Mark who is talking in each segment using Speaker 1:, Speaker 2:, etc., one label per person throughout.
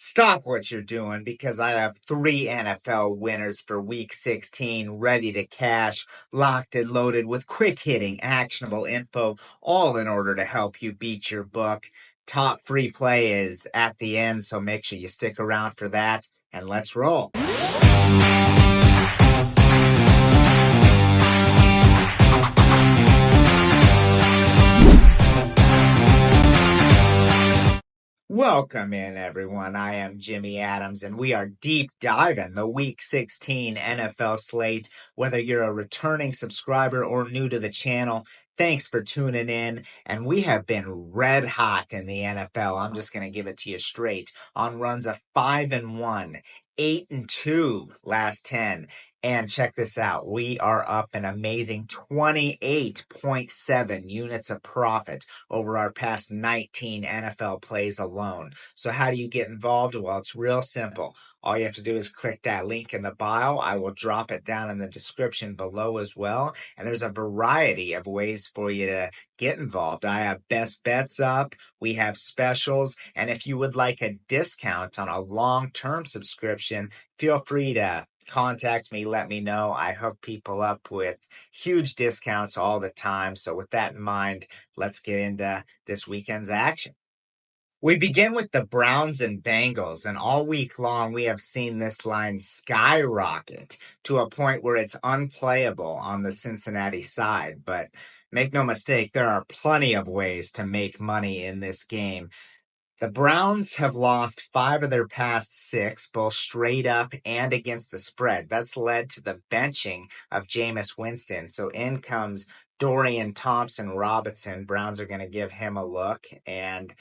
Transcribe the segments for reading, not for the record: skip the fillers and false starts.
Speaker 1: Stop what you're doing because I have three NFL winners for week 16 ready to cash, locked and loaded with quick hitting, actionable info, all in order to help you beat your book. Top free play is at the end, so make sure you stick around for that and let's roll. Welcome in, everyone. I am Jimmy Adams, and we are deep diving the Week 16 NFL slate. Whether you're a returning subscriber or new to the channel, thanks for tuning in. And we have been red hot in the NFL. I'm just going to give it to you straight on runs of 5-1, 8-2 last 10. And check this out. We are up an amazing 28.7 units of profit over our past 19 NFL plays alone. So how do you get involved? Well, it's real simple. All you have to do is click that link in the bio. I will drop it down in the description below as well. And there's a variety of ways for you to get involved. I have best bets up. We have specials. And if you would like a discount on a long-term subscription, feel free to contact me, let me know. I hook people up with huge discounts all the time. So with that in mind, let's get into this weekend's action. We begin with the Browns and Bengals, and all week long we have seen this line skyrocket to a point where it's unplayable on the Cincinnati side. But make no mistake, there are plenty of ways to make money in this game. The Browns have lost 5 of their past 6, both straight up and against the spread. That's led to the benching of Jameis Winston. So in comes Dorian Thompson-Robinson. Browns are going to give him a look, and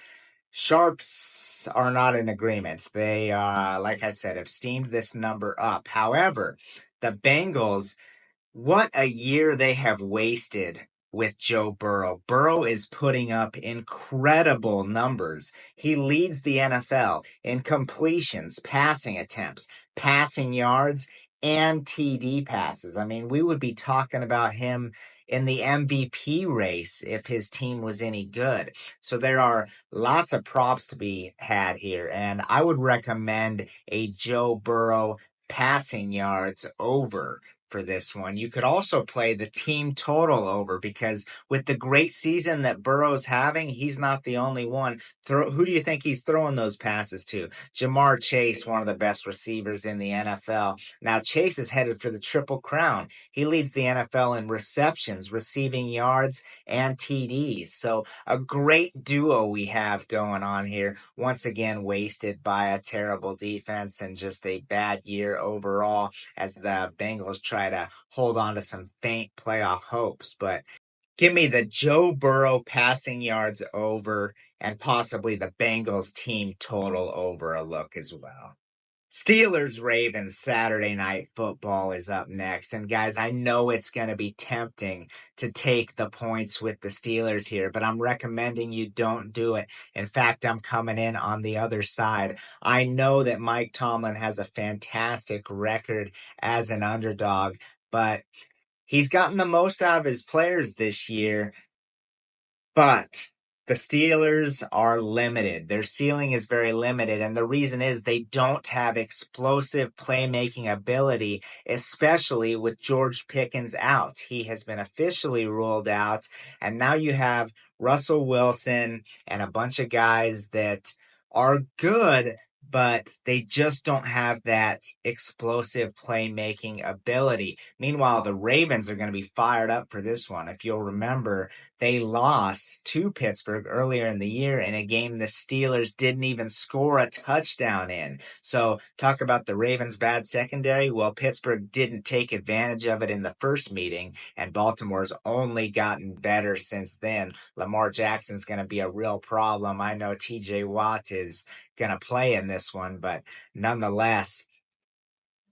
Speaker 1: Sharps are not in agreement. They, like I said, have steamed this number up. However, the Bengals, what a year they have wasted with Joe Burrow. Burrow is putting up incredible numbers. He leads the NFL in completions, passing attempts, passing yards, and TD passes. I mean, we would be talking about him in the MVP race if his team was any good. So there are lots of props to be had here, and I would recommend a Joe Burrow passing yards over for this one. You could also play the team total over because with the great season that Burrow's having, he's not the only one. Who do you think he's throwing those passes to? Jamar Chase, one of the best receivers in the NFL. Now, Chase is headed for the Triple Crown. He leads the NFL in receptions, receiving yards, and TDs. So a great duo we have going on here. Once again, wasted by a terrible defense and just a bad year overall as the Bengals try to hold on to some faint playoff hopes. But give me the Joe Burrow passing yards over and possibly the Bengals team total over a look as well. Steelers Ravens Saturday Night Football is up next. And guys, I know it's going to be tempting to take the points with the Steelers here, but I'm recommending you don't do it. In fact, I'm coming in on the other side. I know that Mike Tomlin has a fantastic record as an underdog, but he's gotten the most out of his players this year. But the Steelers are limited. Their ceiling is very limited. And the reason is they don't have explosive playmaking ability, especially with George Pickens out. He has been officially ruled out. And now you have Russell Wilson and a bunch of guys that are good, but they just don't have that explosive playmaking ability. Meanwhile, the Ravens are going to be fired up for this one. If you'll remember, they lost to Pittsburgh earlier in the year in a game the Steelers didn't even score a touchdown in. So talk about the Ravens' bad secondary. Well, Pittsburgh didn't take advantage of it in the first meeting, and Baltimore's only gotten better since then. Lamar Jackson's going to be a real problem. I know TJ Watt is going to play in this one, but nonetheless,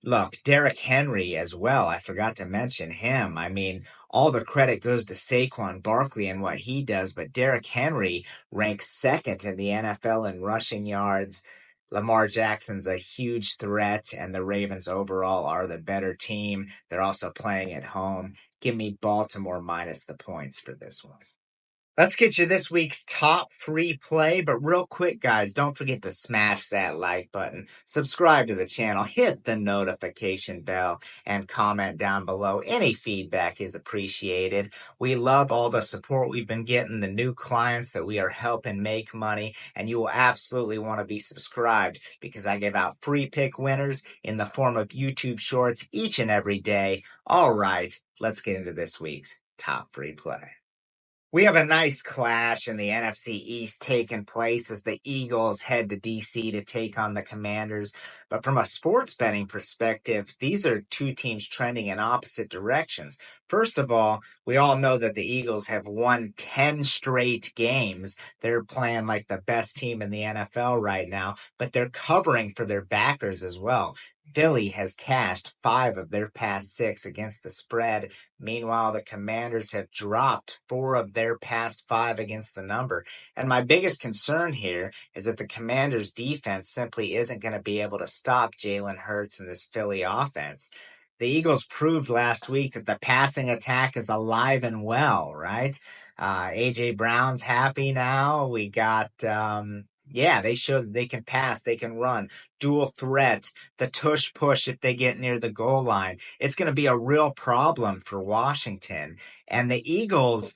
Speaker 1: look, Derrick Henry as well. I forgot to mention him. I mean, all the credit goes to Saquon Barkley and what he does, but Derrick Henry ranks second in the NFL in rushing yards. Lamar Jackson's a huge threat, and the Ravens overall are the better team. They're also playing at home. Give me Baltimore minus the points for this one. Let's get you this week's top free play. But real quick, guys, don't forget to smash that like button, subscribe to the channel, hit the notification bell, and comment down below. Any feedback is appreciated. We love all the support we've been getting, the new clients that we are helping make money, and you will absolutely want to be subscribed because I give out free pick winners in the form of YouTube shorts each and every day. All right, let's get into this week's top free play. We have a nice clash in the NFC East taking place as the Eagles head to DC to take on the Commanders. But from a sports betting perspective, these are two teams trending in opposite directions. First of all, we all know that the Eagles have won 10 straight games. They're playing like the best team in the NFL right now, but they're covering for their backers as well. Philly has cashed 5 of their past 6 against the spread. Meanwhile, the Commanders have dropped 4 of their past 5 against the number. And my biggest concern here is that the Commanders' defense simply isn't going to be able to stop Jalen Hurts and this Philly offense. The Eagles proved last week that the passing attack is alive and well, right? A.J. Brown's happy now. We got, yeah, they showed they can pass, they can run, dual threat, the tush push if they get near the goal line. It's going to be a real problem for Washington. And the Eagles,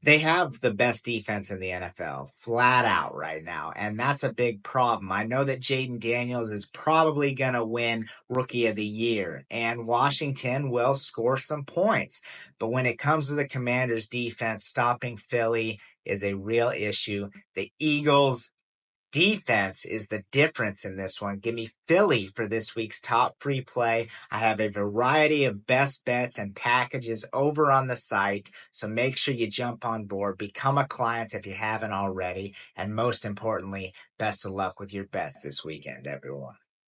Speaker 1: they have the best defense in the NFL, flat out right now. And that's a big problem. I know that Jaden Daniels is probably going to win Rookie of the Year, and Washington will score some points. But when it comes to the Commanders' defense, stopping Philly is a real issue. The Eagles' defense is the difference in this one. Give me Philly for this week's top free play. I have a variety of best bets and packages over on the site, so make sure you jump on board, become a client if you haven't already, and most importantly, best of luck with your bets this weekend, everyone.